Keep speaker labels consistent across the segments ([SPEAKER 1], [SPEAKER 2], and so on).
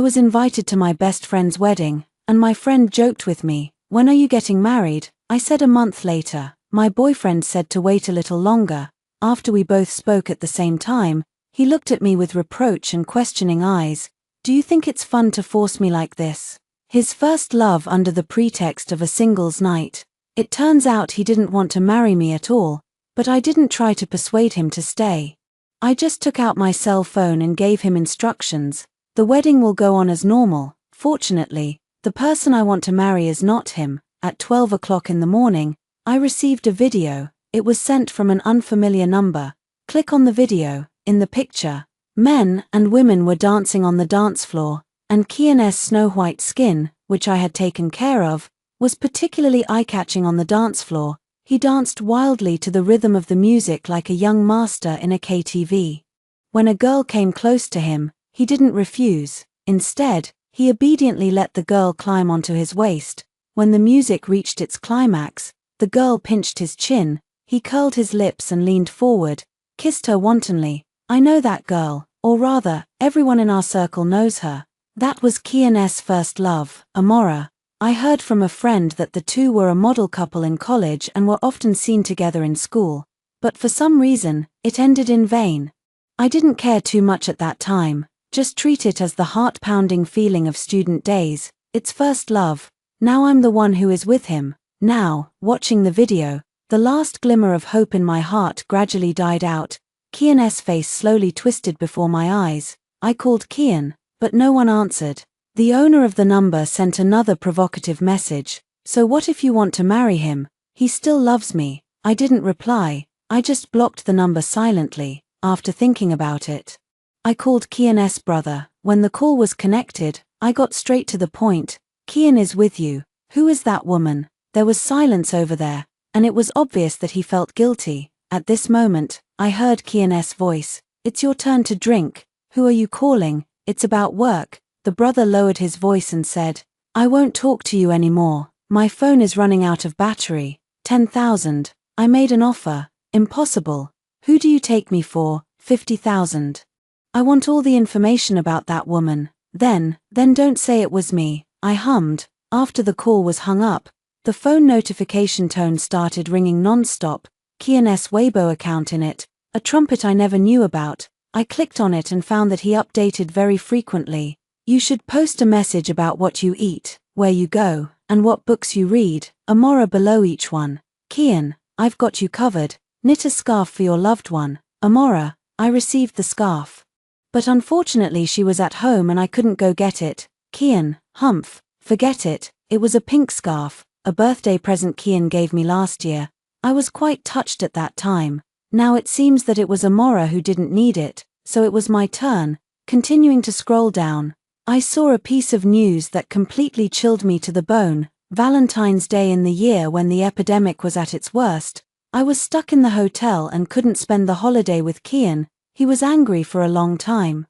[SPEAKER 1] I was invited to my best friend's wedding, and my friend joked with me, "When are you getting married?" I said a month later. My boyfriend said to wait a little longer. After we both spoke at the same time, he looked at me with reproach and questioning eyes. "Do you think it's fun to force me like this?" His first love under the pretext of a singles night. It turns out he didn't want to marry me at all, but I didn't try to persuade him to stay. I just took out my cell phone and gave him instructions. The wedding will go on as normal. Fortunately, the person I want to marry is not him. At 12 o'clock in the morning, I received a video. It was sent from an unfamiliar number. Click on the video. In the picture, men and women were dancing on the dance floor, and Kian's snow-white skin, which I had taken care of, was particularly eye-catching on the dance floor. He danced wildly to the rhythm of the music like a young master in a KTV. When a girl came close to him, he didn't refuse. Instead, he obediently let the girl climb onto his waist. When the music reached its climax, the girl pinched his chin, he curled his lips and leaned forward, kissed her wantonly. I know that girl, or rather, everyone in our circle knows her. That was Kian's first love, Amora. I heard from a friend that the two were a model couple in college and were often seen together in school, but for some reason, it ended in vain. I didn't care too much at that time, just treat it as the heart-pounding feeling of student days, its first love. Now I'm the one who is with him. Now, watching the video, the last glimmer of hope in my heart gradually died out. Kian's face slowly twisted before my eyes. I called Kian, but no one answered. The owner of the number sent another provocative message. "So what if you want to marry him? He still loves me." I didn't reply. I just blocked the number silently, after thinking about it. I called Kian's brother. When the call was connected, I got straight to the point. "Kian is with you. Who is that woman?" There was silence over there, and it was obvious that he felt guilty. At this moment, I heard Kian's voice. "It's your turn to drink. Who are you calling? It's about work." The brother lowered his voice and said, "I won't talk to you anymore. My phone is running out of battery. 10,000. I made an offer. Impossible. Who do you take me for? 50,000. I want all the information about that woman. Then don't say it was me." I hummed. After the call was hung up, the phone notification tone started ringing non-stop. Kian's Weibo account in it, a trumpet I never knew about. I clicked on it and found that he updated very frequently. "You should post a message about what you eat, where you go, and what books you read, Amora below each one. Kian, I've got you covered. Knit a scarf for your loved one. Amora, I received the scarf. But unfortunately she was at home and I couldn't go get it. Kian, humph, forget it. It was a pink scarf, a birthday present Kian gave me last year. I was quite touched at that time. Now it seems that it was Amora who didn't need it, so it was my turn." Continuing to scroll down, I saw a piece of news that completely chilled me to the bone. Valentine's Day in the year when the epidemic was at its worst, I was stuck in the hotel and couldn't spend the holiday with Kian. He was angry for a long time.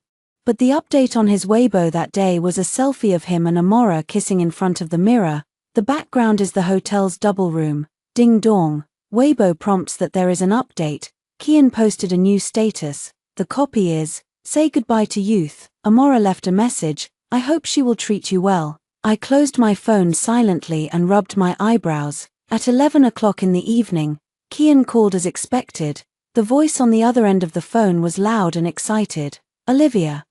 [SPEAKER 1] But the update on his Weibo that day was a selfie of him and Amora kissing in front of the mirror. The background is the hotel's double room. Ding dong. Weibo prompts that there is an update. Kian posted a new status. The copy is, "Say goodbye to youth. Amora left a message. I hope she will treat you well." I closed my phone silently and rubbed my eyebrows. At 11 o'clock in the evening, Kian called as expected. The voice on the other end of the phone was loud and excited. "Olivia.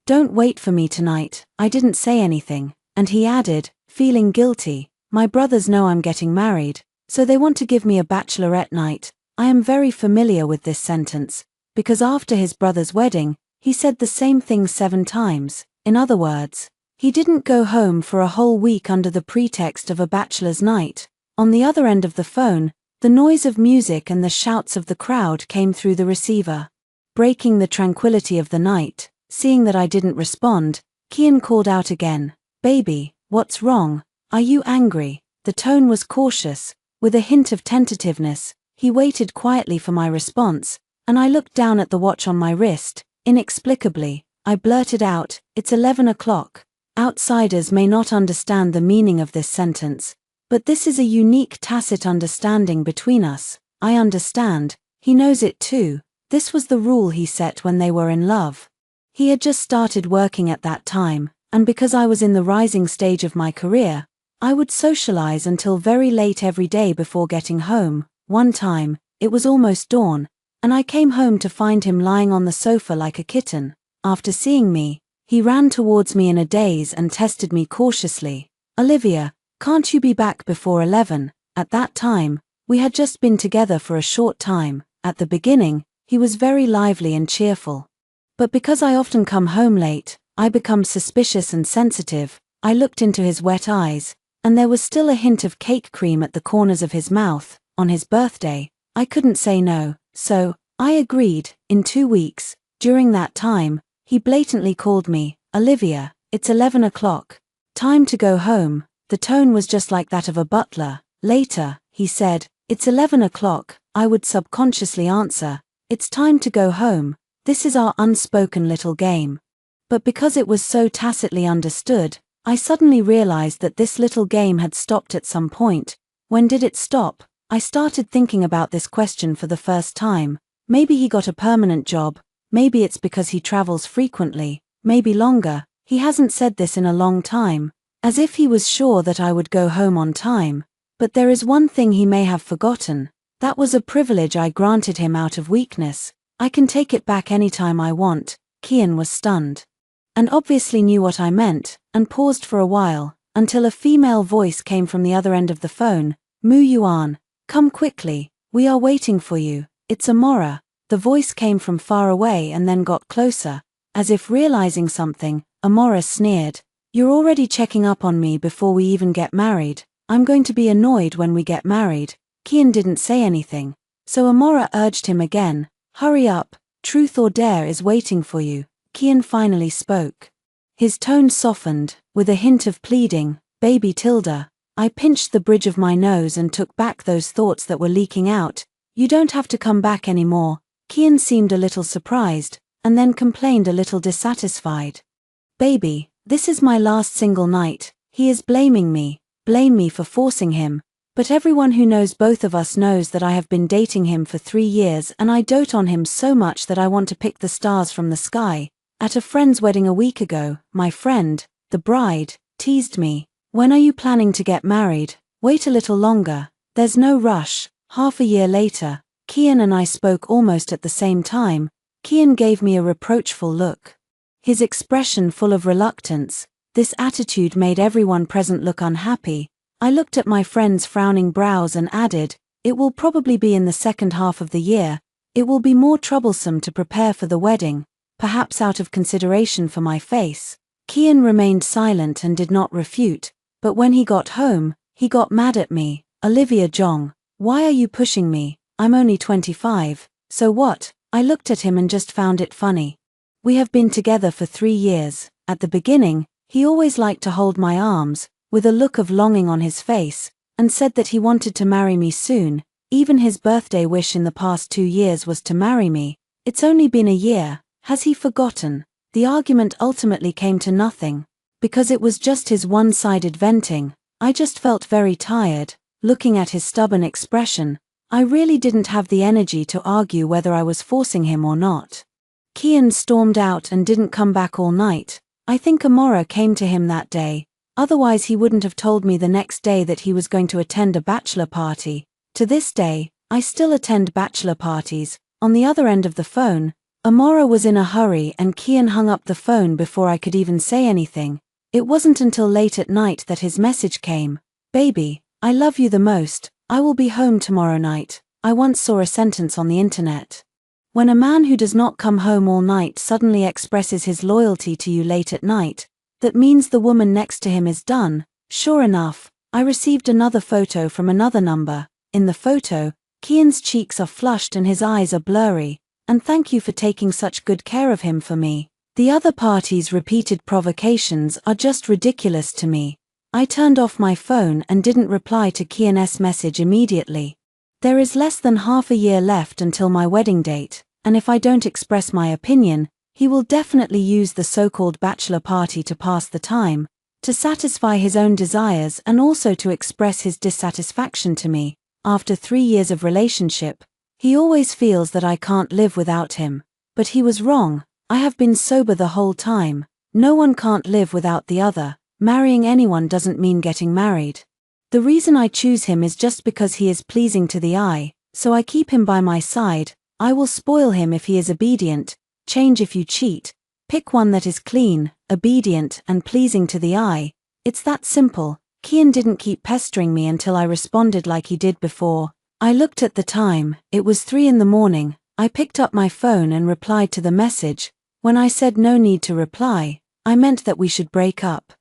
[SPEAKER 1] Don't wait for me tonight." I didn't say anything, and he added, feeling guilty, "My brothers know I'm getting married, so they want to give me a bachelorette night." I am very familiar with this sentence, because after his brother's wedding, he said the same thing 7 times. In other words, he didn't go home for a whole week under the pretext of a bachelor's night. On the other end of the phone, the noise of music and the shouts of the crowd came through the receiver. Breaking the tranquility of the night, seeing that I didn't respond, Kian called out again, "Baby, what's wrong? Are you angry?" The tone was cautious, with a hint of tentativeness. He waited quietly for my response, and I looked down at the watch on my wrist. Inexplicably, I blurted out, "It's 11 o'clock. Outsiders may not understand the meaning of this sentence, but this is a unique tacit understanding between us. I understand, he knows it too. This was the rule he set when they were in love. He had just started working at that time. and because I was in the rising stage of my career, I would socialize until very late every day before getting home. One time, it was almost dawn, and I came home to find him lying on the sofa like a kitten. After seeing me, he ran towards me in a daze and tested me cautiously. "Olivia, can't you be back before 11? At that time, we had just been together for a short time. At the beginning, he was very lively and cheerful. But because I often come home late, I become suspicious and sensitive. I looked into his wet eyes, and there was still a hint of cake cream at the corners of his mouth. On his birthday, I couldn't say no, so I agreed. In 2 weeks, during that time, he blatantly called me, "Olivia, it's 11 o'clock. Time to go home." The tone was just like that of a butler. Later, he said, "It's 11 o'clock, I would subconsciously answer, "It's time to go home." This is our unspoken little game. But because it was so tacitly understood, I suddenly realized that this little game had stopped at some point. When did it stop? I started thinking about this question for the first time. Maybe he got a permanent job, maybe it's because he travels frequently, maybe longer. He hasn't said this in a long time, as if he was sure that I would go home on time. But there is one thing he may have forgotten. That was a privilege I granted him out of weakness. I can take it back anytime I want. Kian was stunned, and obviously knew what I meant, and paused for a while, until a female voice came from the other end of the phone. "Mu Yuan, come quickly, we are waiting for you, it's Amora." The voice came from far away and then got closer. As if realizing something, Amora sneered, "You're already checking up on me before we even get married. I'm going to be annoyed when we get married." Kian didn't say anything, so Amora urged him again, "Hurry up, Truth or Dare is waiting for you." Kian finally spoke. His tone softened, with a hint of pleading, "Baby Tilda." I pinched the bridge of my nose and took back those thoughts that were leaking out. "You don't have to come back anymore." Kian seemed a little surprised, and then complained a little dissatisfied. "Baby, this is my last single night. He is blaming me. Blame me for forcing him. But everyone who knows both of us knows that I have been dating him for 3 years and I dote on him so much that I want to pick the stars from the sky." At a friend's wedding a week ago, my friend, the bride, teased me, "When are you planning to get married? Wait a little longer. There's no rush." Half a year later, Kian and I spoke almost at the same time. Kian gave me a reproachful look, his expression full of reluctance. This attitude made everyone present look unhappy. I looked at my friend's frowning brows and added, "It will probably be in the second half of the year. It will be more troublesome to prepare for the wedding, perhaps out of consideration for my face." Kian remained silent and did not refute, but when he got home, he got mad at me. "Olivia Jong, why are you pushing me? I'm only 25, so what?" I looked at him and just found it funny. We have been together for 3 years. At the beginning, he always liked to hold my arms, with a look of longing on his face, and said that he wanted to marry me soon. Even his birthday wish in the past 2 years was to marry me. It's only been a year. Has he forgotten? The argument ultimately came to nothing, because it was just his one-sided venting. I just felt very tired, looking at his stubborn expression. I really didn't have the energy to argue whether I was forcing him or not. Kian stormed out and didn't come back all night. I think Amora came to him that day. Otherwise he wouldn't have told me the next day that he was going to attend a bachelor party. To this day, I still attend bachelor parties. On the other end of the phone, Amora was in a hurry and Kian hung up the phone before I could even say anything. It wasn't until late at night that his message came. "Baby, I love you the most. I will be home tomorrow night." I once saw a sentence on the internet. When a man who does not come home all night suddenly expresses his loyalty to you late at night, that means the woman next to him is done. Sure enough, I received another photo from another number. In the photo, Kian's cheeks are flushed and his eyes are blurry. "And thank you for taking such good care of him for me." The other party's repeated provocations are just ridiculous to me. I turned off my phone and didn't reply to Kian's message immediately. There is less than half a year left until my wedding date, and if I don't express my opinion, he will definitely use the so-called bachelor party to pass the time, to satisfy his own desires and also to express his dissatisfaction to me. After 3 years of relationship, he always feels that I can't live without him. But he was wrong. I have been sober the whole time. No one can't live without the other. Marrying anyone doesn't mean getting married. The reason I choose him is just because he is pleasing to the eye, so I keep him by my side. I will spoil him if he is obedient, change if you cheat. Pick one that is clean, obedient, and pleasing to the eye. It's that simple. Kian didn't keep pestering me until I responded like he did before. I looked at the time, it was 3 in the morning. I picked up my phone and replied to the message. When I said no need to reply, I meant that we should break up.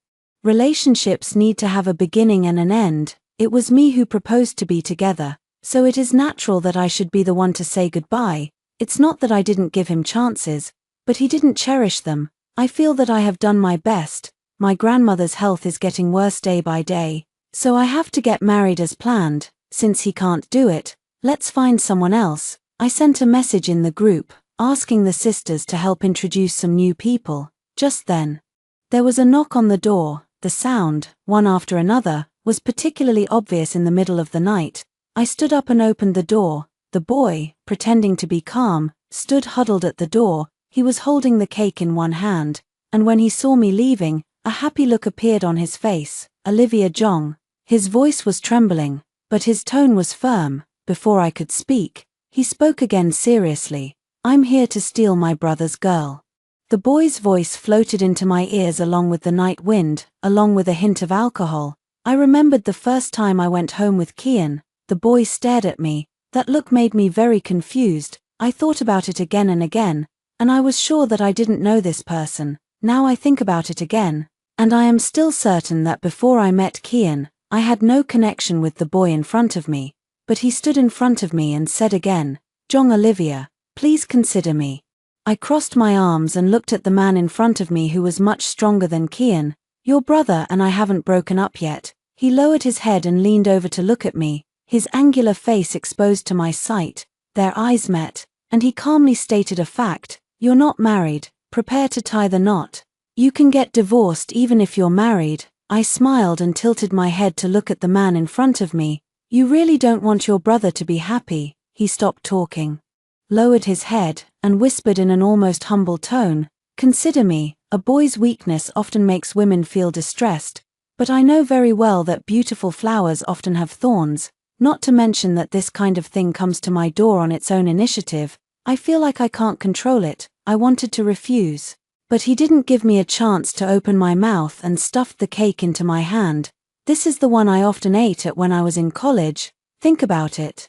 [SPEAKER 1] Relationships need to have a beginning and an end. It was me who proposed to be together, so it is natural that I should be the one to say goodbye. It's not that I didn't give him chances, but he didn't cherish them. I feel that I have done my best. My grandmother's health is getting worse day by day, so I have to get married as planned. Since he can't do it, let's find someone else. I sent a message in the group, asking the sisters to help introduce some new people. Just then, there was a knock on the door. The sound, one after another, was particularly obvious in the middle of the night. I stood up and opened the door. The boy, pretending to be calm, stood huddled at the door. He was holding the cake in one hand, and when he saw me leaving, a happy look appeared on his face. Olivia Jong. His voice was trembling, but his tone was firm. Before I could speak, he spoke again seriously. I'm here to steal my brother's girl. The boy's voice floated into my ears along with the night wind, along with a hint of alcohol. I remembered the first time I went home with Kian. The boy stared at me. That look made me very confused. I thought about it again and again, and I was sure that I didn't know this person. Now I think about it again, and I am still certain that before I met Kian, I had no connection with the boy in front of me. But he stood in front of me and said again, Jong Olivia, please consider me. I crossed my arms and looked at the man in front of me who was much stronger than Kian. Your brother and I haven't broken up yet. He lowered his head and leaned over to look at me, his angular face exposed to my sight. Their eyes met, and he calmly stated a fact. You're not married, prepare to tie the knot. You can get divorced even if you're married. I smiled and tilted my head to look at the man in front of me. You really don't want your brother to be happy. He stopped talking, lowered his head, and whispered in an almost humble tone, consider me. A boy's weakness often makes women feel distressed, but I know very well that beautiful flowers often have thorns, not to mention that this kind of thing comes to my door on its own initiative. I feel like I can't control it. I wanted to refuse, but he didn't give me a chance to open my mouth and stuffed the cake into my hand. This is the one I often ate at when I was in college. Think about it.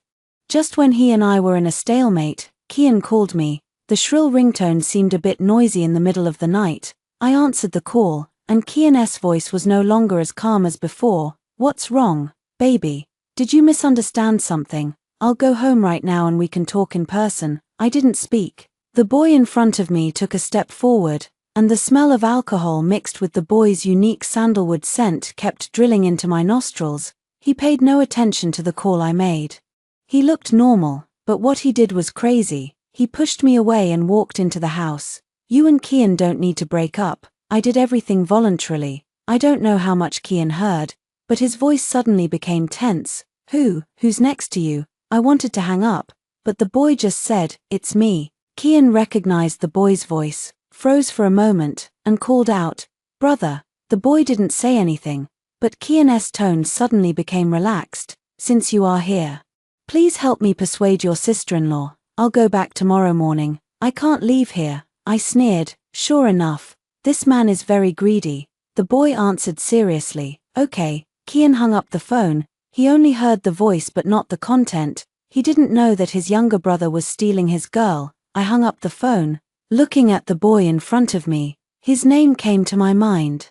[SPEAKER 1] Just when he and I were in a stalemate, Kian called me. The shrill ringtone seemed a bit noisy in the middle of the night. I answered the call, and Kian's voice was no longer as calm as before. What's wrong, baby? Did you misunderstand something? I'll go home right now and we can talk in person. I didn't speak. The boy in front of me took a step forward, and the smell of alcohol mixed with the boy's unique sandalwood scent kept drilling into my nostrils. He paid no attention to the call I made. He looked normal, but what he did was crazy. He pushed me away and walked into the house. You and Kian don't need to break up. I did everything voluntarily. I don't know how much Kian heard, but his voice suddenly became tense. Who's next to you? I wanted to hang up, but the boy just said, it's me. Kian recognized the boy's voice, froze for a moment, and called out, brother. The boy didn't say anything, but Kian's tone suddenly became relaxed. Since you are here, please help me persuade your sister-in-law. I'll go back tomorrow morning. I can't leave here. I sneered. Sure enough, this man is very greedy. The boy answered seriously, okay. Kian hung up the phone. He only heard the voice but not the content. He didn't know that his younger brother was stealing his girl. I hung up the phone, looking at the boy in front of me. His name came to my mind.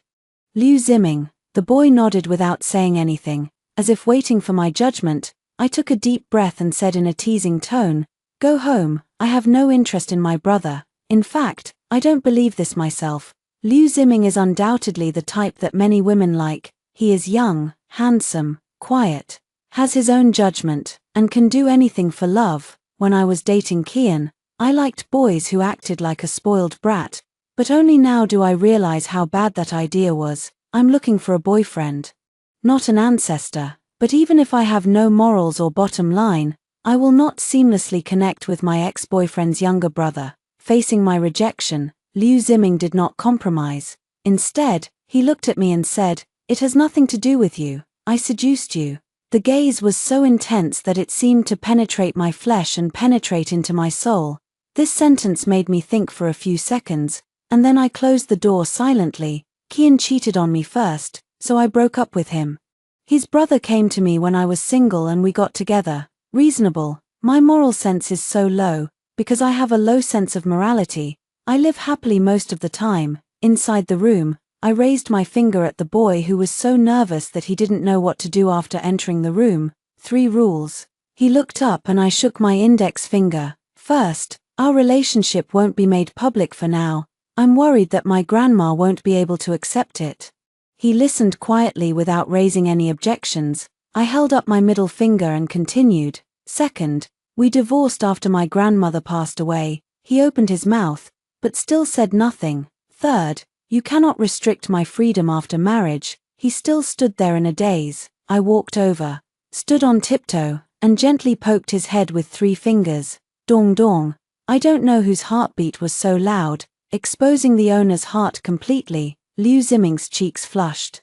[SPEAKER 1] Liu Ziming. The boy nodded without saying anything, as if waiting for my judgment. I took a deep breath and said in a teasing tone, go home. I have no interest in my brother. In fact, I don't believe this myself. Liu Ziming is undoubtedly the type that many women like. He is young, handsome, quiet, has his own judgment, and can do anything for love. When I was dating Kian, I liked boys who acted like a spoiled brat, but only now do I realize how bad that idea was. I'm looking for a boyfriend, not an ancestor. But even if I have no morals or bottom line, I will not seamlessly connect with my ex-boyfriend's younger brother. Facing my rejection, Liu Ziming did not compromise. Instead, he looked at me and said, "It has nothing to do with you. I seduced you." The gaze was so intense that it seemed to penetrate my flesh and penetrate into my soul. This sentence made me think for a few seconds, and then I closed the door silently. Kian cheated on me first, so I broke up with him. His brother came to me when I was single and we got together. Reasonable. My moral sense is so low, because I have a low sense of morality. I live happily most of the time. Inside the room, I raised my finger at the boy who was so nervous that he didn't know what to do after entering the room. 3 rules. He looked up and I shook my index finger. First, our relationship won't be made public for now. I'm worried that my grandma won't be able to accept it. He listened quietly without raising any objections. I held up my middle finger and continued. Second, we divorced after my grandmother passed away. He opened his mouth, but still said nothing. Third, you cannot restrict my freedom after marriage. He still stood there in a daze. I walked over, stood on tiptoe, and gently poked his head with 3 fingers. Dong dong. I don't know whose heartbeat was so loud, exposing the owner's heart completely. Liu Ziming's cheeks flushed.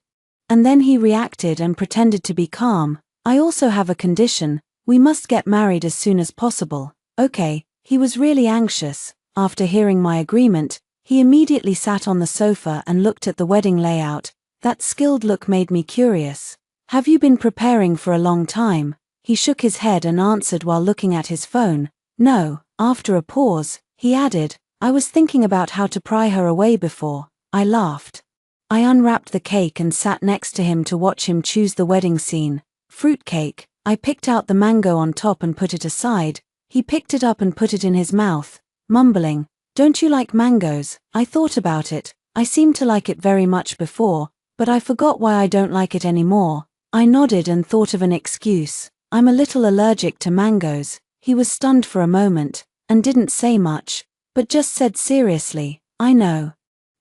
[SPEAKER 1] And then he reacted and pretended to be calm. I also have a condition. We must get married as soon as possible. Okay. He was really anxious. After hearing my agreement, he immediately sat on the sofa and looked at the wedding layout. That skilled look made me curious. Have you been preparing for a long time? He shook his head and answered while looking at his phone. No. After a pause, he added, I was thinking about how to pry her away before. I laughed. I unwrapped the cake and sat next to him to watch him choose the wedding scene. Fruitcake. I picked out the mango on top and put it aside. He picked it up and put it in his mouth, mumbling, "Don't you like mangoes?" I thought about it. I seemed to like it very much before, but I forgot why I don't like it anymore. I nodded and thought of an excuse. I'm a little allergic to mangoes. He was stunned for a moment, and didn't say much, but just said seriously, I know.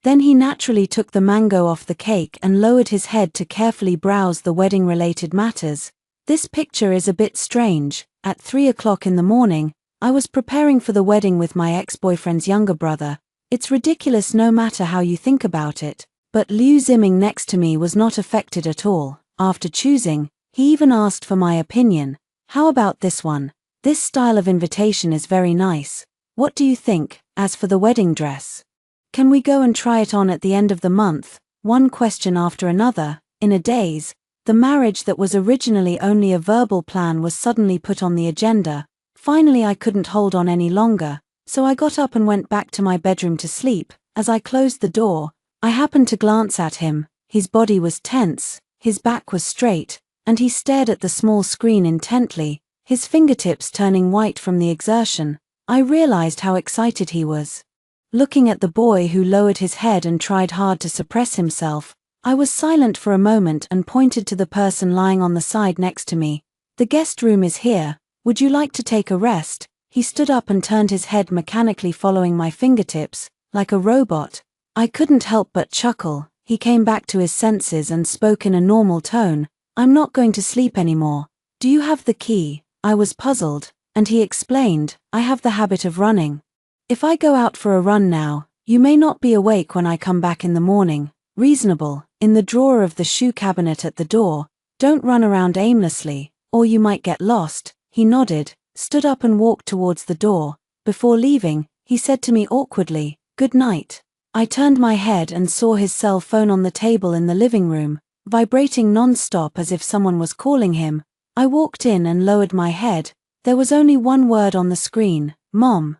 [SPEAKER 1] Then he naturally took the mango off the cake and lowered his head to carefully browse the wedding-related matters. This picture is a bit strange. At 3 o'clock in the morning, I was preparing for the wedding with my ex-boyfriend's younger brother. It's ridiculous no matter how you think about it, but Liu Ziming next to me was not affected at all. After choosing, he even asked for my opinion. How about this one? This style of invitation is very nice. What do you think? As for the wedding dress, can we go and try it on at the end of the month? One question after another. In a daze, the marriage that was originally only a verbal plan was suddenly put on the agenda. Finally I couldn't hold on any longer, so I got up and went back to my bedroom to sleep. As I closed the door, I happened to glance at him. His body was tense, his back was straight, and he stared at the small screen intently, his fingertips turning white from the exertion. I realized how excited he was. Looking at the boy who lowered his head and tried hard to suppress himself, I was silent for a moment and pointed to the person lying on the side next to me. The guest room is here. Would you like to take a rest? He stood up and turned his head mechanically following my fingertips, like a robot. I couldn't help but chuckle. He came back to his senses and spoke in a normal tone. I'm not going to sleep anymore. Do you have the key? I was puzzled, and he explained, I have the habit of running. If I go out for a run now, you may not be awake when I come back in the morning. Reasonable. In the drawer of the shoe cabinet at the door. Don't run around aimlessly, or you might get lost. He nodded, stood up and walked towards the door. Before leaving, he said to me awkwardly, "Good night." I turned my head and saw his cell phone on the table in the living room, vibrating non-stop as if someone was calling him. I walked in and lowered my head. There was only one word on the screen, Mom.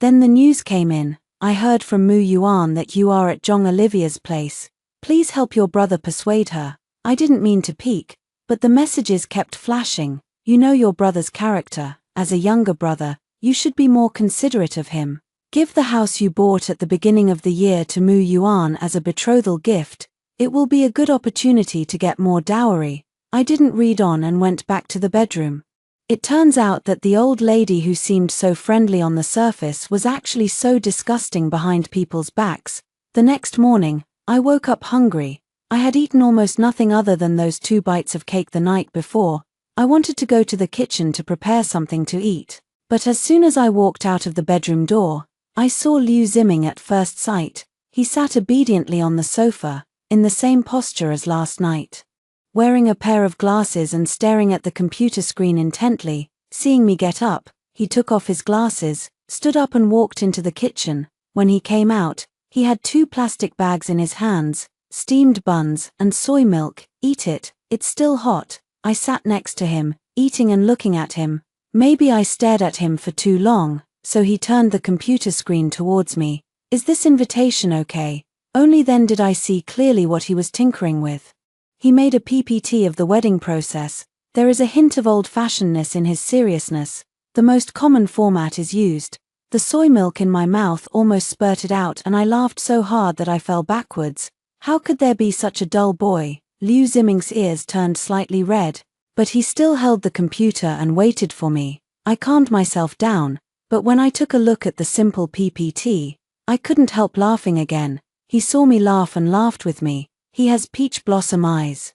[SPEAKER 1] Then the news came in. I heard from Mu Yuan that you are at Zhong Olivia's place. Please help your brother persuade her. I didn't mean to peek, but the messages kept flashing. You know your brother's character. As a younger brother, you should be more considerate of him. Give the house you bought at the beginning of the year to Mu Yuan as a betrothal gift. It will be a good opportunity to get more dowry. I didn't read on and went back to the bedroom. It turns out that the old lady who seemed so friendly on the surface was actually so disgusting behind people's backs. The next morning, I woke up hungry. I had eaten almost nothing other than those 2 bites of cake the night before. I wanted to go to the kitchen to prepare something to eat. But as soon as I walked out of the bedroom door, I saw Liu Ziming at first sight. He sat obediently on the sofa, in the same posture as last night. Wearing a pair of glasses and staring at the computer screen intently. Seeing me get up, he took off his glasses, stood up and walked into the kitchen. When he came out, he had 2 plastic bags in his hands, steamed buns and soy milk. Eat it, it's still hot. I sat next to him, eating and looking at him. Maybe I stared at him for too long, so he turned the computer screen towards me. Is this invitation okay? Only then did I see clearly what he was tinkering with. He made a PPT of the wedding process. There is a hint of old-fashionedness in his seriousness. The most common format is used. The soy milk in my mouth almost spurted out and I laughed so hard that I fell backwards. How could there be such a dull boy? Liu Ziming's ears turned slightly red, but he still held the computer and waited for me. I calmed myself down, but when I took a look at the simple PPT, I couldn't help laughing again. He saw me laugh and laughed with me. He has peach blossom eyes,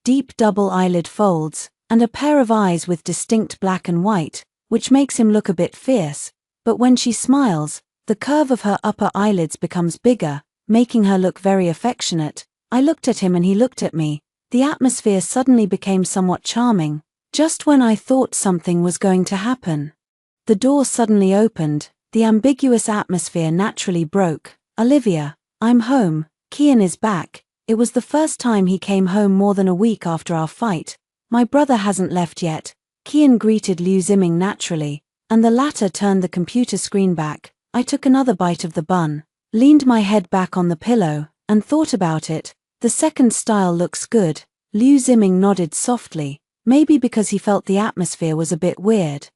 [SPEAKER 1] deep double eyelid folds, and a pair of eyes with distinct black and white, which makes him look a bit fierce. But when she smiles, the curve of her upper eyelids becomes bigger, making her look very affectionate. I looked at him and he looked at me. The atmosphere suddenly became somewhat charming, just when I thought something was going to happen. The door suddenly opened, the ambiguous atmosphere naturally broke. Olivia, I'm home, Kian is back. It was the first time he came home more than a week after our fight. My brother hasn't left yet. Kian greeted Liu Ziming naturally, and the latter turned the computer screen back. I took another bite of the bun, leaned my head back on the pillow, and thought about it. The second style looks good. Liu Ziming nodded softly, maybe because he felt the atmosphere was a bit weird.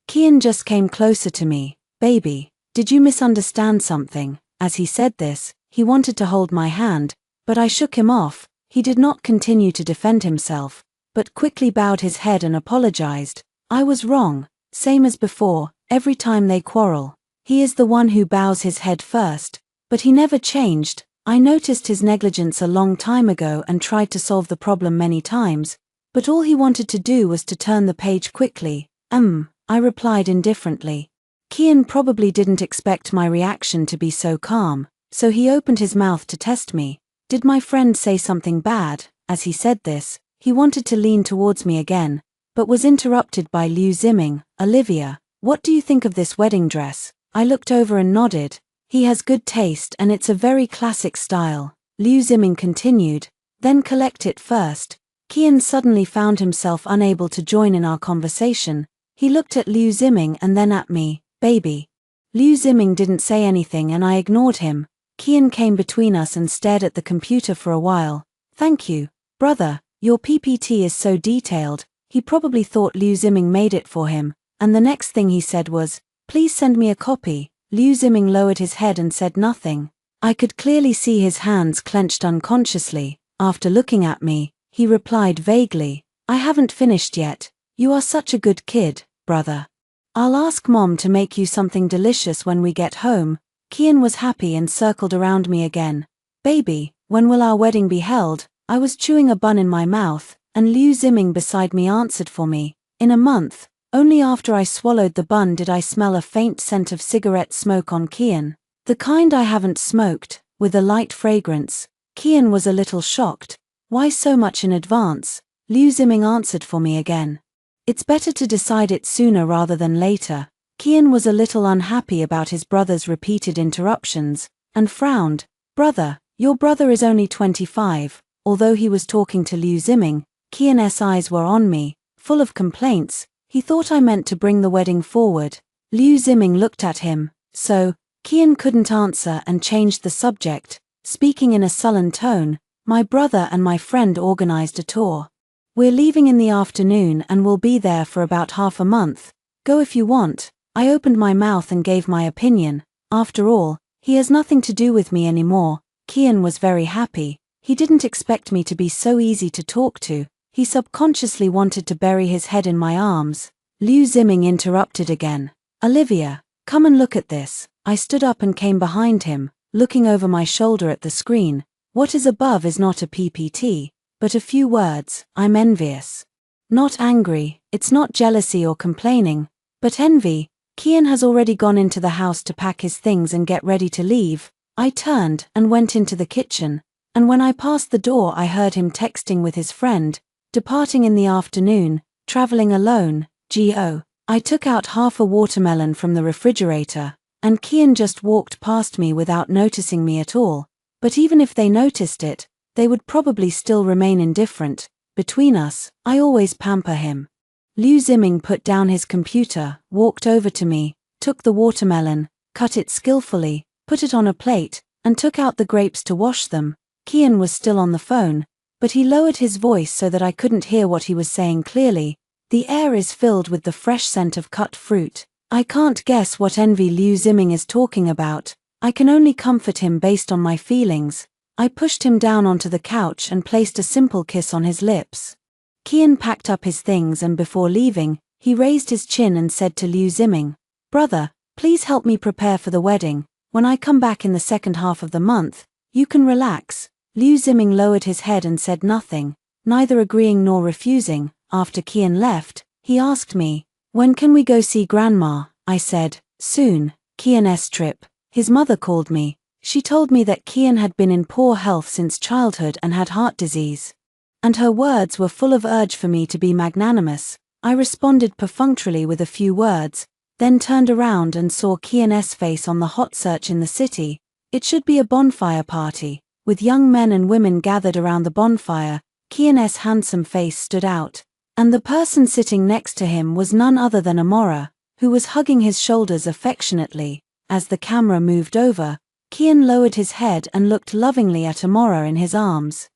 [SPEAKER 1] Kian just came closer to me. Baby, did you misunderstand something? As he said this, he wanted to hold my hand, but I shook him off. He did not continue to defend himself, but quickly bowed his head and apologized. I was wrong. Same as before, every time they quarrel, he is the one who bows his head first, but he never changed. I noticed his negligence a long time ago and tried to solve the problem many times, but all he wanted to do was to turn the page quickly. I replied indifferently. Kian probably didn't expect my reaction to be so calm, so he opened his mouth to test me. Did my friend say something bad? As he said this, he wanted to lean towards me again, but was interrupted by Liu Ziming. Olivia, what do you think of this wedding dress? I looked over and nodded. He has good taste and it's a very classic style. Liu Ziming continued, then collect it first. Kian suddenly found himself unable to join in our conversation. He looked at Liu Ziming and then at me. Baby. Liu Ziming didn't say anything and I ignored him. Kian came between us and stared at the computer for a while. Thank you, brother, your PPT is so detailed. He probably thought Liu Ziming made it for him, and the next thing he said was, please send me a copy. Liu Ziming lowered his head and said nothing. I could clearly see his hands clenched unconsciously. After looking at me, he replied vaguely, I haven't finished yet. You are such a good kid, brother. I'll ask Mom to make you something delicious when we get home. Kian was happy and circled around me again. Baby, when will our wedding be held? I was chewing a bun in my mouth, and Liu Ziming beside me answered for me. In a month. Only after I swallowed the bun did I smell a faint scent of cigarette smoke on Kian. The kind I haven't smoked, with a light fragrance. Kian was a little shocked. Why so much in advance? Liu Ziming answered for me again. It's better to decide it sooner rather than later. Kian was a little unhappy about his brother's repeated interruptions, and frowned. Brother, your brother is only 25. Although he was talking to Liu Ziming, Kian's eyes were on me, full of complaints. He thought I meant to bring the wedding forward. Liu Ziming looked at him. So, Kian couldn't answer and changed the subject, speaking in a sullen tone. My brother and my friend organized a tour. We're leaving in the afternoon and we'll be there for about half a month. Go if you want. I opened my mouth and gave my opinion. After all, he has nothing to do with me anymore. Kian was very happy. He didn't expect me to be so easy to talk to. He subconsciously wanted to bury his head in my arms. Liu Ziming interrupted again. Olivia, come and look at this. I stood up and came behind him, looking over my shoulder at the screen. What is above is not a PPT, but a few words. I'm envious. Not angry, it's not jealousy or complaining, but envy. Kian has already gone into the house to pack his things and get ready to leave. I turned and went into the kitchen, and when I passed the door I heard him texting with his friend, departing in the afternoon, traveling alone, G.O. I took out half a watermelon from the refrigerator, and Kian just walked past me without noticing me at all, but even if they noticed it, they would probably still remain indifferent. Between us, I always pamper him. Liu Ziming put down his computer, walked over to me, took the watermelon, cut it skillfully, put it on a plate, and took out the grapes to wash them. Kian was still on the phone, but he lowered his voice so that I couldn't hear what he was saying clearly. The air is filled with the fresh scent of cut fruit. I can't guess what envy Liu Ziming is talking about. I can only comfort him based on my feelings. I pushed him down onto the couch and placed a simple kiss on his lips. Kian packed up his things and before leaving, he raised his chin and said to Liu Ziming, "Brother, please help me prepare for the wedding. When I come back in the second half of the month, you can relax." Liu Ziming lowered his head and said nothing, neither agreeing nor refusing. After Kian left, he asked me, "When can we go see Grandma?" I said, "Soon." Kian's trip. His mother called me. She told me that Kian had been in poor health since childhood and had heart disease. And her words were full of urge for me to be magnanimous. I responded perfunctorily with a few words, then turned around and saw Kian's face on the hot search in the city. It should be a bonfire party, with young men and women gathered around the bonfire. Kian's handsome face stood out, and the person sitting next to him was none other than Amora, who was hugging his shoulders affectionately. As the camera moved over, Kian lowered his head and looked lovingly at Amora in his arms.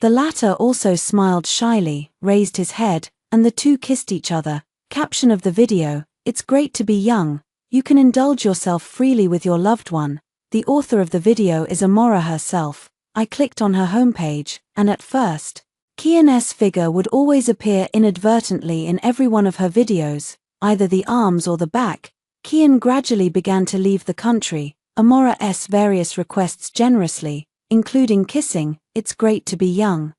[SPEAKER 1] The latter also smiled shyly, raised his head, and the two kissed each other. Caption of the video: "It's great to be young. You can indulge yourself freely with your loved one." The author of the video is Amora herself. I clicked on her homepage, and at first, Kian's figure would always appear inadvertently in every one of her videos, either the arms or the back. Kian gradually began to leave the country. Amora's various requests generously, including kissing. "It's great to be young.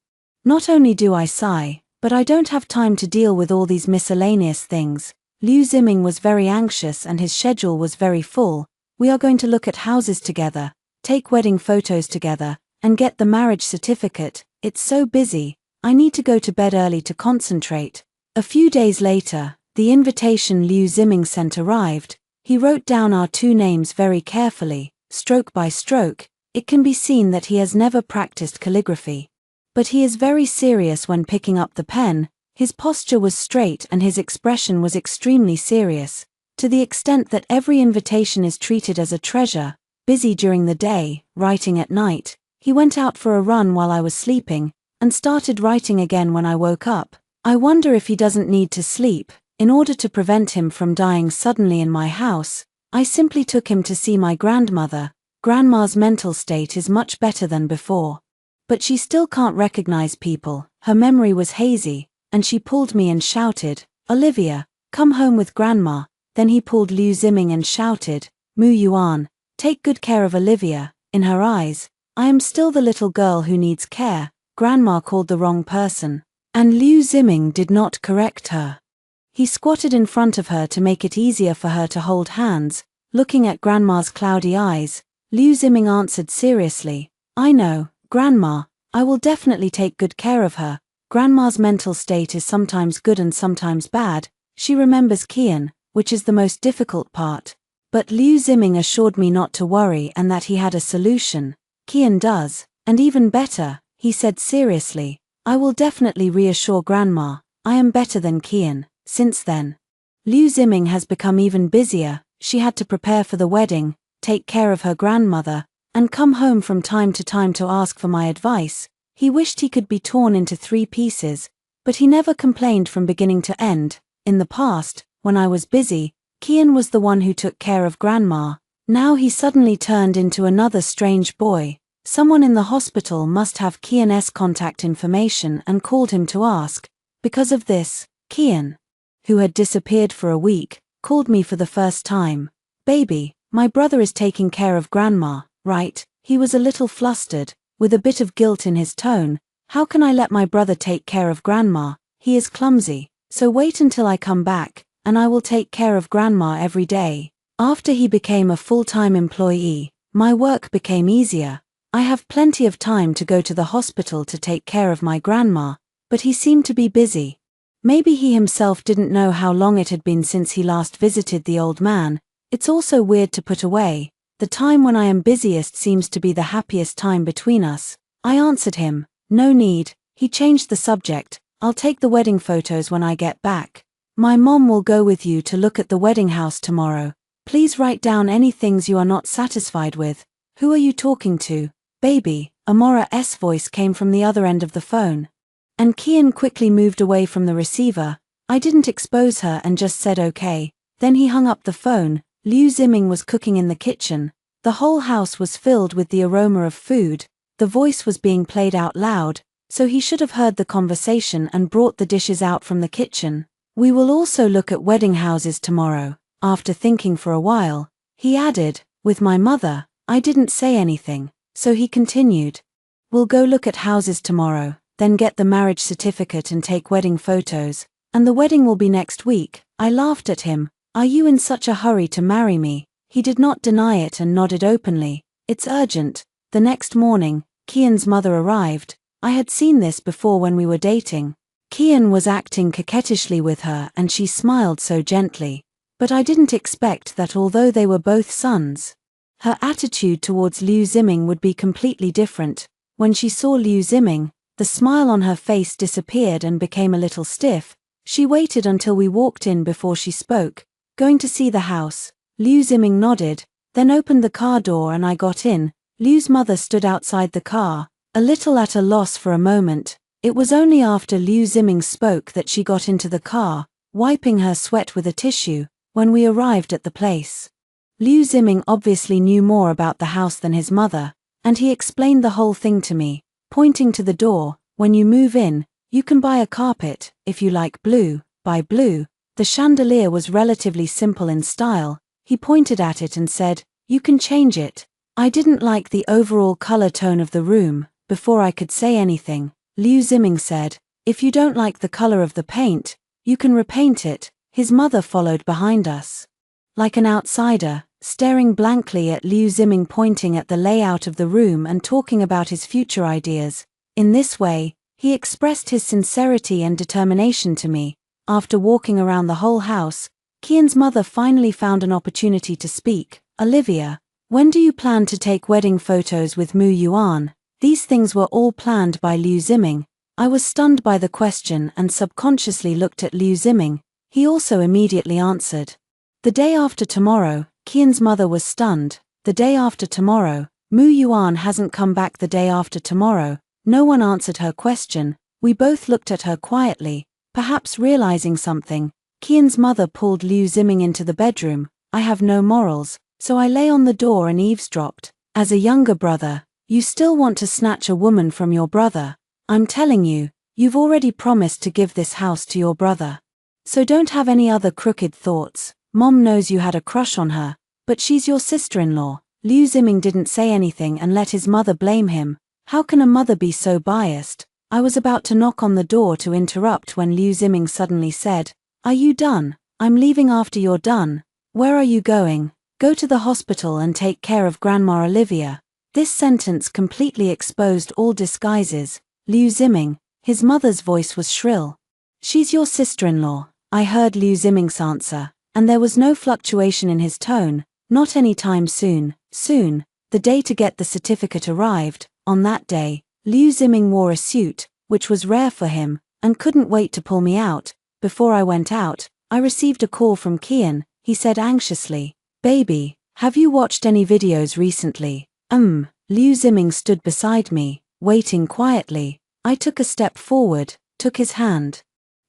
[SPEAKER 1] Not only do I sigh, but I don't have time to deal with all these miscellaneous things." Liu Ziming was very anxious and his schedule was very full. "We are going to look at houses together, take wedding photos together, and get the marriage certificate. It's so busy. I need to go to bed early to concentrate." A few days later, the invitation Liu Ziming sent arrived. He wrote down our two names very carefully, stroke by stroke. It can be seen that he has never practiced calligraphy. But he is very serious when picking up the pen. His posture was straight and his expression was extremely serious, to the extent that every invitation is treated as a treasure. Busy during the day, writing at night. He went out for a run while I was sleeping, and started writing again when I woke up. I wonder if he doesn't need to sleep. In order to prevent him from dying suddenly in my house, I simply took him to see my grandmother. Grandma's mental state is much better than before. But she still can't recognize people. Her memory was hazy, and she pulled me and shouted, "Olivia, come home with Grandma." Then he pulled Liu Ziming and shouted, "Mu Yuan, take good care of Olivia." In her eyes, I am still the little girl who needs care. Grandma called the wrong person, and Liu Ziming did not correct her. He squatted in front of her to make it easier for her to hold hands. Looking at Grandma's cloudy eyes, Liu Ziming answered seriously, "I know, Grandma, I will definitely take good care of her." Grandma's mental state is sometimes good and sometimes bad. She remembers Kian, which is the most difficult part. But Liu Ziming assured me not to worry and that he had a solution. "Kian does, and even better," he said seriously. "I will definitely reassure Grandma. I am better than Kian." Since then, Liu Ziming has become even busier. She had to prepare for the wedding, take care of her grandmother, and come home from time to time to ask for my advice. He wished he could be torn into 3 pieces, but he never complained from beginning to end. In the past, when I was busy, Kian was the one who took care of Grandma. Now he suddenly turned into another strange boy. Someone in the hospital must have Kian's contact information and called him to ask. Because of this, Kian, who had disappeared for a week, called me for the first time. "Baby, my brother is taking care of Grandma, right?" He was a little flustered, with a bit of guilt in his tone. "How can I let my brother take care of Grandma? He is clumsy, so wait until I come back, and I will take care of Grandma every day." After he became a full-time employee, My work became easier. I have plenty of time to go to the hospital to take care of my grandma, but he seemed to be busy. Maybe he himself didn't know how long it had been since he last visited the old man. It's also weird to put away. The time when I am busiest seems to be the happiest time between us. I answered him, no need. He changed the subject. I'll take the wedding photos when I get back. My mom will go with you to look at the wedding house tomorrow. Please write down any things you are not satisfied with. Who are you talking to? Baby, Amora's voice came from the other end of the phone. And Kian quickly moved away from the receiver. I didn't expose her and just said okay. Then he hung up the phone. Liu Ziming was cooking in the kitchen. The whole house was filled with the aroma of food. The voice was being played out loud, so he should have heard the conversation and brought the dishes out from the kitchen. We will also look at wedding houses tomorrow. After thinking for a while, he added, with my mother. I didn't say anything, so he continued. We'll go look at houses tomorrow, then get the marriage certificate and take wedding photos, and the wedding will be next week. I laughed at him. Are you in such a hurry to marry me? He did not deny it and nodded openly. It's urgent. The next morning, Kian's mother arrived. I had seen this before when we were dating. Kian was acting coquettishly with her and she smiled so gently. But I didn't expect that although they were both sons, her attitude towards Liu Ziming would be completely different. When she saw Liu Ziming, the smile on her face disappeared and became a little stiff. She waited until we walked in before she spoke. Going to see the house? Liu Ziming nodded, then opened the car door and I got in. Liu's mother stood outside the car, a little at a loss for a moment. It was only after Liu Ziming spoke that she got into the car, wiping her sweat with a tissue, when we arrived at the place. Liu Ziming obviously knew more about the house than his mother, and he explained the whole thing to me, pointing to the door. When you move in, you can buy a carpet. If you like blue, buy blue. The chandelier was relatively simple in style. He pointed at it and said, you can change it. I didn't like the overall color tone of the room. Before I could say anything, Liu Ziming said, if you don't like the color of the paint, you can repaint it. His mother followed behind us. Like an outsider, staring blankly at Liu Ziming, pointing at the layout of the room and talking about his future ideas. In this way, he expressed his sincerity and determination to me. After walking around the whole house, Kian's mother finally found an opportunity to speak. Olivia, when do you plan to take wedding photos with Mu Yuan? These things were all planned by Liu Ziming. I was stunned by the question and subconsciously looked at Liu Ziming. He also immediately answered. The day after tomorrow. Kian's mother was stunned. The day after tomorrow. Mu Yuan hasn't come back the day after tomorrow. No one answered her question. We both looked at her quietly, perhaps realizing something. Kian's mother pulled Liu Ziming into the bedroom. I have no morals, so I lay on the door and eavesdropped. As a younger brother, you still want to snatch a woman from your brother. I'm telling you, you've already promised to give this house to your brother. So don't have any other crooked thoughts. Mom knows you had a crush on her, but she's your sister-in-law. Liu Ziming didn't say anything and let his mother blame him. How can a mother be so biased? I was about to knock on the door to interrupt when Liu Ziming suddenly said, are you done? I'm leaving after you're done. Where are you going? Go to the hospital and take care of Grandma Olivia. This sentence completely exposed all disguises. Liu Ziming, his mother's voice was shrill. She's your sister-in-law. I heard Liu Ziming's answer, and there was no fluctuation in his tone. Not anytime soon. Soon. The day to get the certificate arrived. On that day, Liu Ziming wore a suit, which was rare for him, and couldn't wait to pull me out. Before I went out, I received a call from Kian. He said anxiously, baby, have you watched any videos recently? Liu Ziming stood beside me, waiting quietly. I took a step forward, took his hand,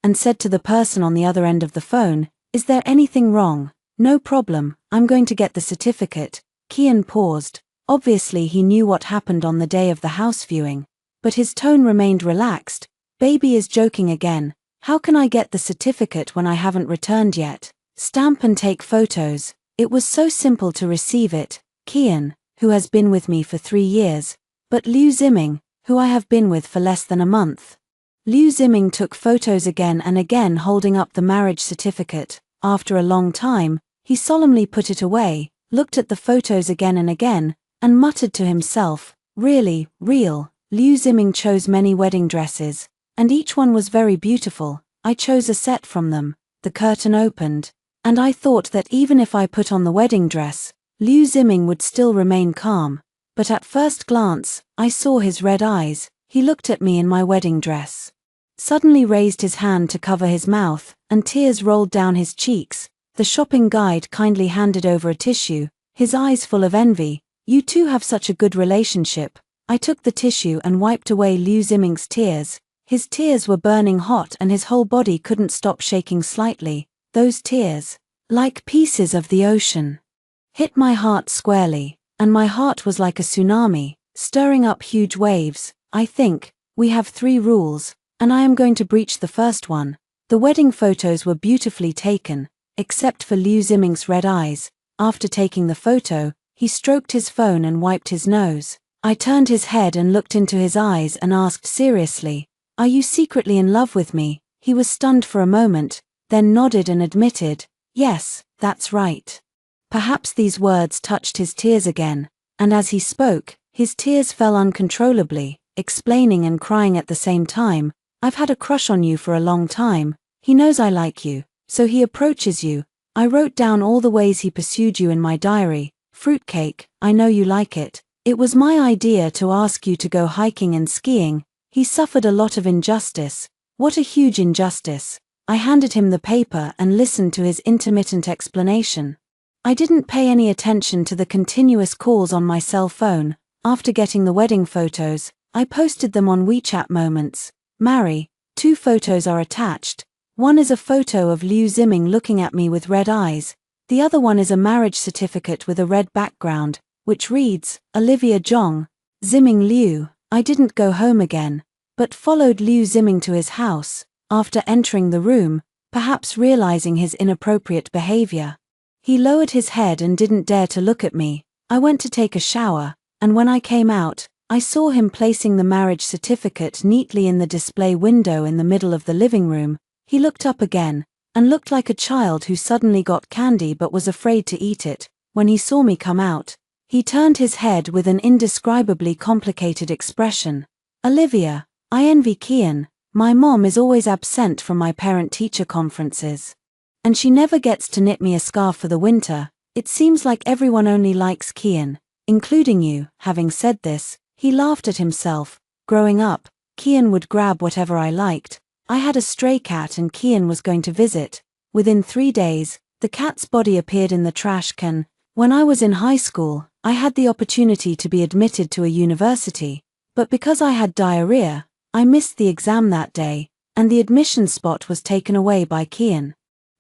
[SPEAKER 1] and said to the person on the other end of the phone, is there anything wrong? No problem, I'm going to get the certificate. Kian paused. Obviously he knew what happened on the day of the house viewing, but his tone remained relaxed. Baby is joking again. How can I get the certificate when I haven't returned yet? Stamp and take photos. It was so simple to receive it. Kian, who has been with me for 3 years, but Liu Ziming, who I have been with for less than a month. Liu Ziming took photos again and again, holding up the marriage certificate. After a long time, he solemnly put it away, looked at the photos again and again, and muttered to himself, "Really, real." Liu Ziming chose many wedding dresses, and each one was very beautiful. I chose a set from them. The curtain opened, and I thought that even if I put on the wedding dress, Liu Ziming would still remain calm. But at first glance, I saw his red eyes. He looked at me in my wedding dress, suddenly raised his hand to cover his mouth, and tears rolled down his cheeks. The shopping guide kindly handed over a tissue, his eyes full of envy. "You two have such a good relationship." I took the tissue and wiped away Liu Ziming's tears. His tears were burning hot and his whole body couldn't stop shaking slightly. Those tears, like pieces of the ocean, hit my heart squarely, and my heart was like a tsunami, stirring up huge waves. "I think we have 3 rules, and I am going to breach the first one." The wedding photos were beautifully taken, except for Liu Ziming's red eyes. After taking the photo, he stroked his phone and wiped his nose. I turned his head and looked into his eyes and asked seriously, "Are you secretly in love with me?" He was stunned for a moment, then nodded and admitted, "Yes, that's right." Perhaps these words touched his tears again, and as he spoke, his tears fell uncontrollably, explaining and crying at the same time. "I've had a crush on you for a long time. He knows I like you, so he approaches you. I wrote down all the ways he pursued you in my diary. Fruitcake, I know you like it. It was my idea to ask you to go hiking and skiing. He suffered a lot of injustice." What a huge injustice. I handed him the paper and listened to his intermittent explanation. I didn't pay any attention to the continuous calls on my cell phone. After getting the wedding photos, I posted them on WeChat Moments. Marry, 2 photos are attached. One is a photo of Liu Ziming looking at me with red eyes. The other one is a marriage certificate with a red background, which reads, Olivia Zhong, Ziming Liu. I didn't go home again, but followed Liu Ziming to his house. After entering the room, perhaps realizing his inappropriate behavior, he lowered his head and didn't dare to look at me. I went to take a shower, and when I came out, I saw him placing the marriage certificate neatly in the display window in the middle of the living room. He looked up again, and looked like a child who suddenly got candy but was afraid to eat it. When he saw me come out, he turned his head with an indescribably complicated expression. "Olivia, I envy Kian. My mom is always absent from my parent-teacher conferences, and she never gets to knit me a scarf for the winter. It seems like everyone only likes Kian, including you." Having said this, he laughed at himself. Growing up, Kian would grab whatever I liked. I had a stray cat and Kian was going to visit. Within 3 days, the cat's body appeared in the trash can. When I was in high school, I had the opportunity to be admitted to a university, but because I had diarrhea, I missed the exam that day, and the admission spot was taken away by Kian.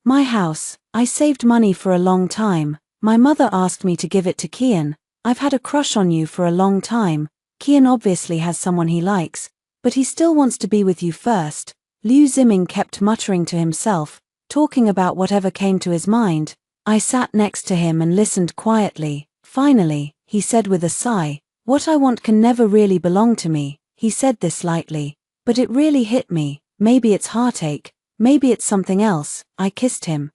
[SPEAKER 1] My house, I saved money for a long time. My mother asked me to give it to Kian. "I've had a crush on you for a long time. Kian obviously has someone he likes, but he still wants to be with you first." Liu Ziming kept muttering to himself, talking about whatever came to his mind. I sat next to him and listened quietly. Finally, he said with a sigh, "What I want can never really belong to me." He said this lightly, but it really hit me. Maybe it's heartache, maybe it's something else. I kissed him.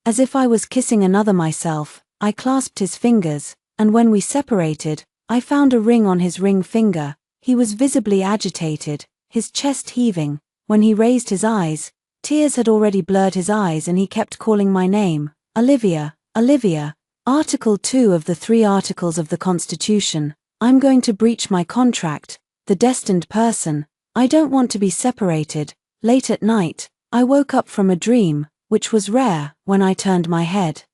[SPEAKER 1] As if I was kissing another myself, I clasped his fingers, and when we separated, I found a ring on his ring finger. He was visibly agitated, his chest heaving. When he raised his eyes, tears had already blurred his eyes and he kept calling my name. "Olivia, Olivia." Article 2 of the 3 articles of the Constitution. I'm going to breach my contract. The destined person. I don't want to be separated. Late at night, I woke up from a dream, which was rare. When I turned my head,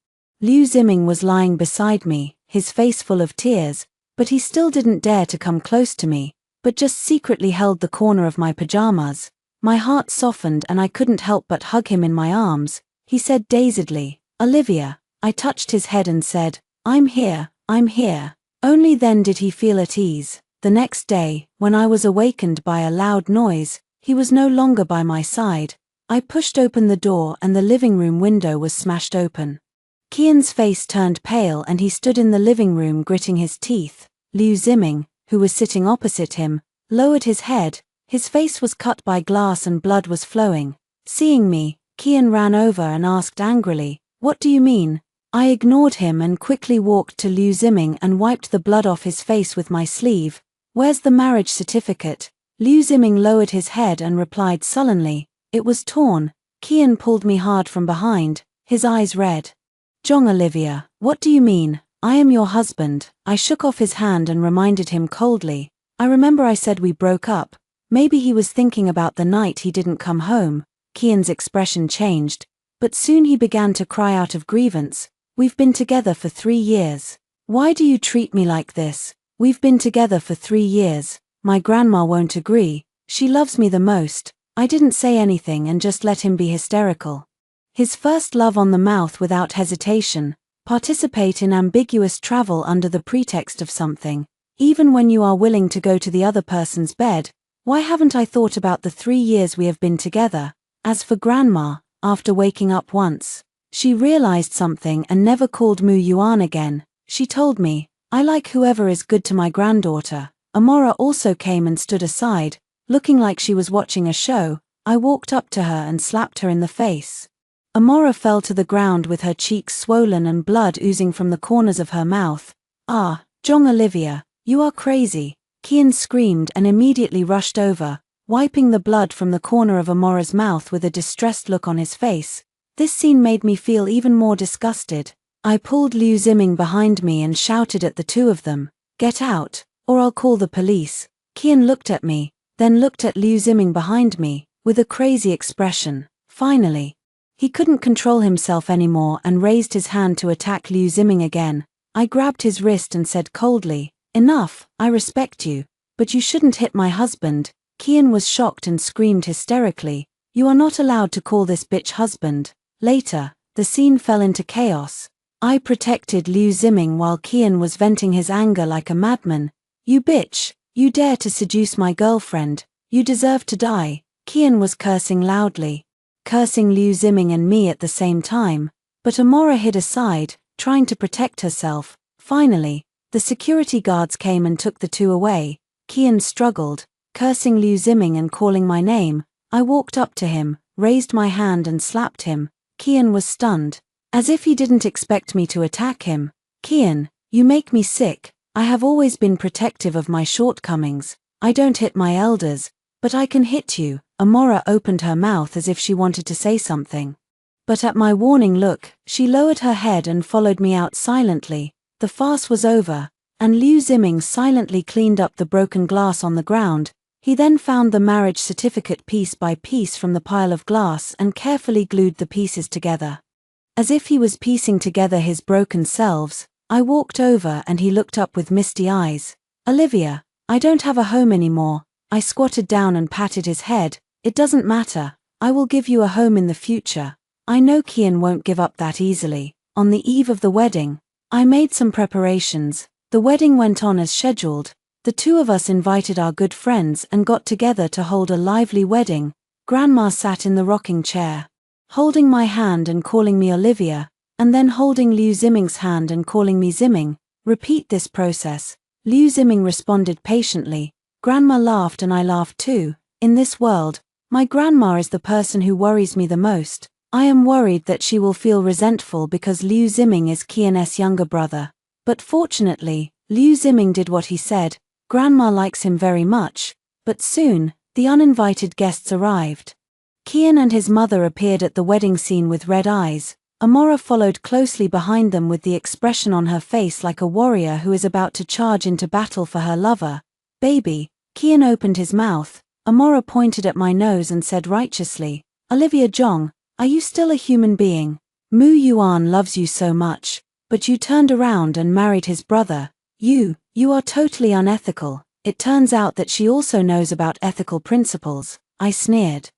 [SPEAKER 1] Liu Ziming was lying beside me, his face full of tears, but he still didn't dare to come close to me, but just secretly held the corner of my pajamas. My heart softened and I couldn't help but hug him in my arms. He said dazedly, "Olivia." I touched his head and said, I'm here. Only then did he feel at ease. The next day, when I was awakened by a loud noise, he was no longer by my side. I pushed open the door and the living room window was smashed open. Kian's face turned pale and he stood in the living room gritting his teeth. Liu Ziming, who was sitting opposite him, lowered his head. His face was cut by glass and blood was flowing. Seeing me, Kian ran over and asked angrily, "What do you mean?" I ignored him and quickly walked to Liu Ziming and wiped the blood off his face with my sleeve. Where's the marriage certificate? Liu Ziming lowered his head and replied sullenly, it was torn. Kian pulled me hard from behind, his eyes red. Zhong Olivia, what do you mean? I am your husband. I shook off his hand and reminded him coldly. I remember I said we broke up. Maybe he was thinking about the night he didn't come home. Kian's expression changed, but soon he began to cry out of grievance. We've been together for 3 years. Why do you treat me like this? We've been together for 3 years. My grandma won't agree. She loves me the most. I didn't say anything and just let him be hysterical. His first love on the mouth without hesitation. Participate in ambiguous travel under the pretext of something. Even when you are willing to go to the other person's bed. Why haven't I thought about the 3 years we have been together? As for grandma, after waking up once, she realized something and never called Mu Yuan again. She told me, I like whoever is good to my granddaughter. Amora also came and stood aside, looking like she was watching a show. I walked up to her and slapped her in the face. Amora fell to the ground with her cheeks swollen and blood oozing from the corners of her mouth. Ah, Zhong Olivia, you are crazy. Kian screamed and immediately rushed over, wiping the blood from the corner of Amora's mouth with a distressed look on his face. This scene made me feel even more disgusted. I pulled Liu Ziming behind me and shouted at the two of them, get out, or I'll call the police. Kian looked at me, then looked at Liu Ziming behind me, with a crazy expression. Finally, he couldn't control himself anymore and raised his hand to attack Liu Ziming again. I grabbed his wrist and said coldly, enough, I respect you, but you shouldn't hit my husband. Kian was shocked and screamed hysterically, you are not allowed to call this bitch husband. Later, the scene fell into chaos. I protected Liu Ziming while Kian was venting his anger like a madman. You bitch, you dare to seduce my girlfriend, you deserve to die. Kian was cursing loudly, cursing Liu Ziming and me at the same time, but Amora hid aside, trying to protect herself. Finally, the security guards came and took the two away. Kian struggled, cursing Liu Ziming and calling my name. I walked up to him, raised my hand and slapped him. Kian was stunned, as if he didn't expect me to attack him. Kian, you make me sick. I have always been protective of my shortcomings. I don't hit my elders, but I can hit you. Amora opened her mouth as if she wanted to say something. But at my warning look, she lowered her head and followed me out silently. The farce was over, and Liu Ziming silently cleaned up the broken glass on the ground. He then found the marriage certificate piece by piece from the pile of glass and carefully glued the pieces together. As if he was piecing together his broken selves, I walked over and he looked up with misty eyes. Olivia, I don't have a home anymore. I squatted down and patted his head. It doesn't matter. I will give you a home in the future. I know Kian won't give up that easily. On the eve of the wedding, I made some preparations. The wedding went on as scheduled. The two of us invited our good friends and got together to hold a lively wedding. Grandma sat in the rocking chair, holding my hand and calling me Olivia, and then holding Liu Ziming's hand and calling me Ziming. Repeat this process. Liu Ziming responded patiently. Grandma laughed and I laughed too. In this world, my grandma is the person who worries me the most. I am worried that she will feel resentful because Liu Ziming is Kian's younger brother. But fortunately, Liu Ziming did what he said. Grandma likes him very much. But soon, the uninvited guests arrived. Kian and his mother appeared at the wedding scene with red eyes. Amora followed closely behind them with the expression on her face like a warrior who is about to charge into battle for her lover. Baby, Kian opened his mouth. Amora pointed at my nose and said righteously, Olivia Zhong, are you still a human being? Mu Yuan loves you so much, but you turned around and married his brother. You are totally unethical. It turns out that she also knows about ethical principles. I sneered.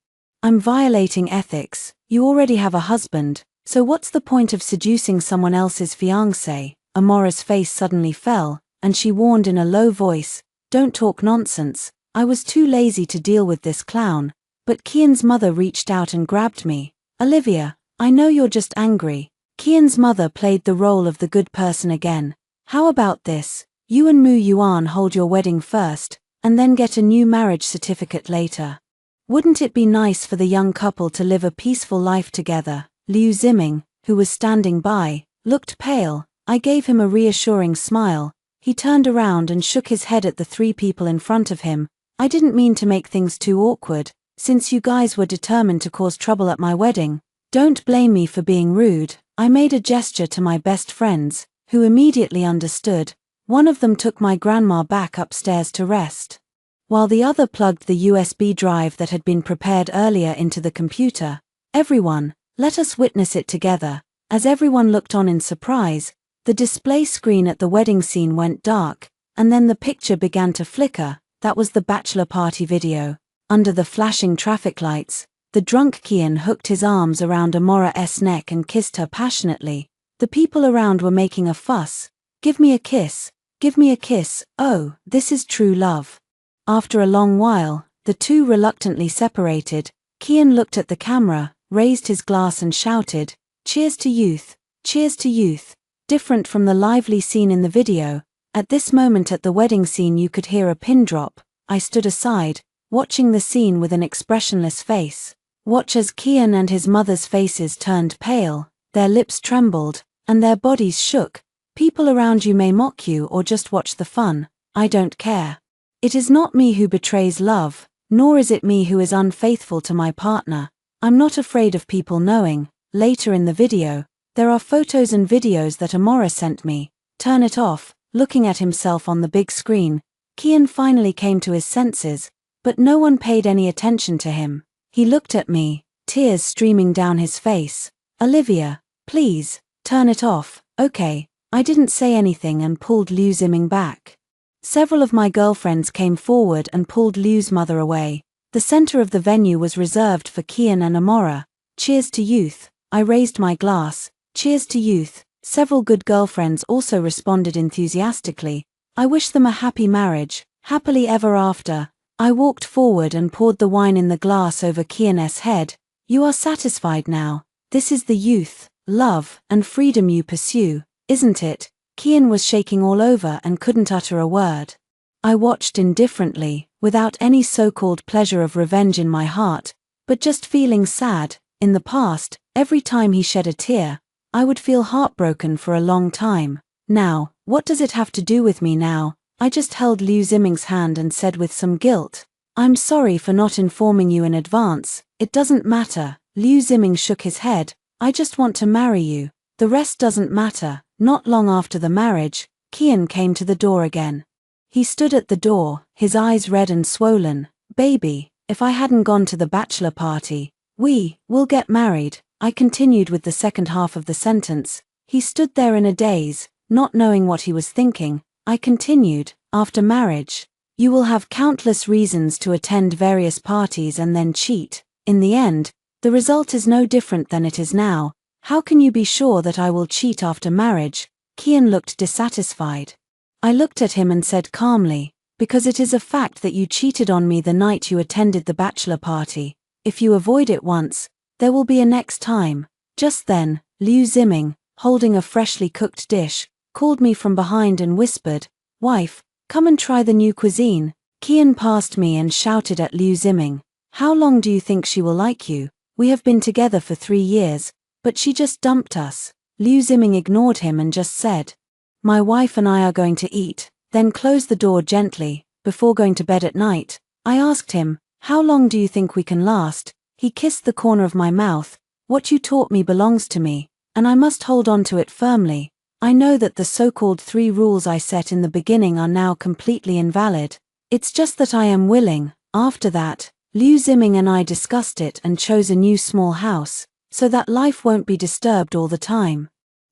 [SPEAKER 1] I'm violating ethics. You already have a husband, so what's the point of seducing someone else's fiancé? Amora's face suddenly fell, and she warned in a low voice, don't talk nonsense. I was too lazy to deal with this clown, but Kian's mother reached out and grabbed me. Olivia, I know you're just angry. Kian's mother played the role of the good person again. How about this? You and Mu Yuan hold your wedding first, and then get a new marriage certificate later. Wouldn't it be nice for the young couple to live a peaceful life together? Liu Ziming, who was standing by, looked pale. I gave him a reassuring smile. He turned around and shook his head at the three people in front of him. I didn't mean to make things too awkward, since you guys were determined to cause trouble at my wedding. Don't blame me for being rude. I made a gesture to my best friends, who immediately understood. One of them took my grandma back upstairs to rest, while the other plugged the USB drive that had been prepared earlier into the computer. Everyone, let us witness it together. As everyone looked on in surprise, the display screen at the wedding scene went dark, and then the picture began to flicker. That was the bachelor party video. Under the flashing traffic lights, the drunk Kian hooked his arms around Amora's neck and kissed her passionately. The people around were making a fuss. Give me a kiss. Give me a kiss. Oh, this is true love. After a long while, the two reluctantly separated. Kian looked at the camera, raised his glass and shouted, "Cheers to youth! Cheers to youth!" Different from the lively scene in the video, at this moment at the wedding scene you could hear a pin drop. I stood aside, watching the scene with an expressionless face. Watch as Kian and his mother's faces turned pale, their lips trembled, and their bodies shook. People around you may mock you or just watch the fun. I don't care. It is not me who betrays love, nor is it me who is unfaithful to my partner. I'm not afraid of people knowing. Later in the video, there are photos and videos that Amora sent me. Turn it off. Looking at himself on the big screen, Kian finally came to his senses, but no one paid any attention to him. He looked at me, tears streaming down his face. Olivia, please, turn it off. Okay. I didn't say anything and pulled Liu Ziming back. Several of my girlfriends came forward and pulled Liu's mother away. The center of the venue was reserved for Kian and Amora. Cheers to youth. I raised my glass. Cheers to youth. Several good girlfriends also responded enthusiastically. I wish them a happy marriage, happily ever after. I walked forward and poured the wine in the glass over Kian's head. You are satisfied now. This is the youth, love, and freedom you pursue, isn't it? Kian was shaking all over and couldn't utter a word. I watched indifferently, without any so-called pleasure of revenge in my heart, but just feeling sad. In the past, every time he shed a tear, I would feel heartbroken for a long time. Now, what does it have to do with me now? I just held Liu Ziming's hand and said with some guilt, "I'm sorry for not informing you in advance. It doesn't matter." Liu Ziming shook his head. "I just want to marry you. The rest doesn't matter." Not long after the marriage, Kian came to the door again. He stood at the door, his eyes red and swollen. "Baby, if I hadn't gone to the bachelor party, we'll get married." I continued with the second half of the sentence. He stood there in a daze, not knowing what he was thinking. I continued, "After marriage, you will have countless reasons to attend various parties and then cheat. In the end, the result is no different than it is now. How can you be sure that I will cheat after marriage?" Kian looked dissatisfied. I looked at him and said calmly, "Because it is a fact that you cheated on me the night you attended the bachelor party. If you avoid it once, there will be a next time." Just then, Liu Ziming, holding a freshly cooked dish, called me from behind and whispered, "Wife, come and try the new cuisine." Kian passed me and shouted at Liu Ziming, "How long do you think she will like you? We have been together for 3 years, but she just dumped us." Liu Ziming ignored him and just said, "My wife and I are going to eat," then closed the door gently. Before going to bed at night, I asked him, "How long do you think we can last?" He kissed the corner of my mouth. "What you taught me belongs to me, and I must hold on to it firmly. I know that the so-called 3 rules I set in the beginning are now completely invalid. It's just that I am willing." After that, Liu Ziming and I discussed it and chose a new small house, so that life won't be disturbed all the time.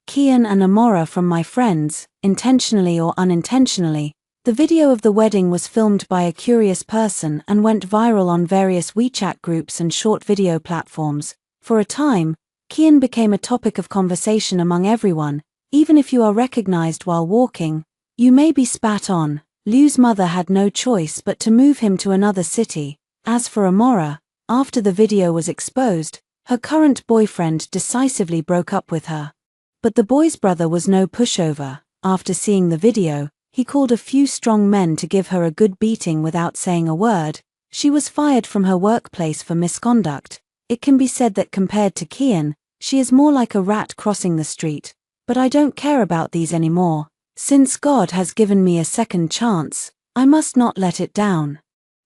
[SPEAKER 1] Kian and Amora from my friends, intentionally or unintentionally. The video of the wedding was filmed by a curious person and went viral on various WeChat groups and short video platforms. For a time, Kian became a topic of conversation among everyone. Even if you are recognized while walking, you may be spat on. Liu's mother had no choice but to move him to another city. As for Amora, after the video was exposed, her current boyfriend decisively broke up with her. But the boy's brother was no pushover. After seeing the video, he called a few strong men to give her a good beating without saying a word. She was fired from her workplace for misconduct. It can be said that compared to Kian, she is more like a rat crossing the street. But I don't care about these anymore. Since God has given me a second chance, I must not let it down.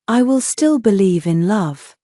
[SPEAKER 1] I will still believe in love.